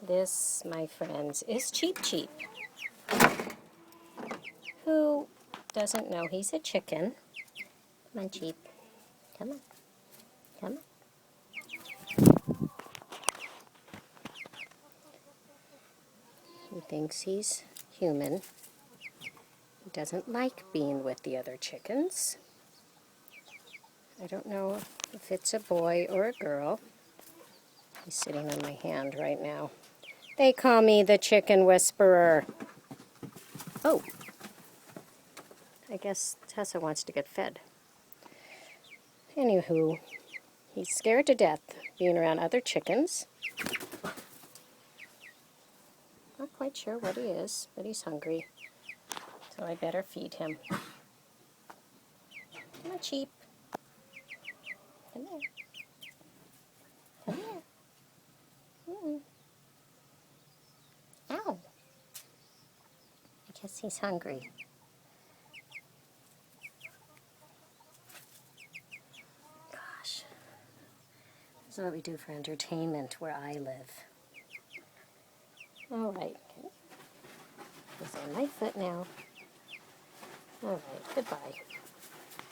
This, my friends, is Cheep Cheep, who doesn't know he's a chicken. Come on, Cheep. Come on. Come on. He thinks he's human. He doesn't like being with the other chickens. I don't know if it's a boy or a girl. He's sitting on my hand right now. They call me the Chicken Whisperer. Oh, I guess Tessa wants to get fed. Anywho, he's scared to death being around other chickens. Not quite sure what he is, but he's hungry. So I better feed him. Come on, Cheep. Come here. Come here. Ow. I guess he's hungry. Gosh. This is what we do for entertainment where I live. All right. He's on my foot now. All right. Goodbye.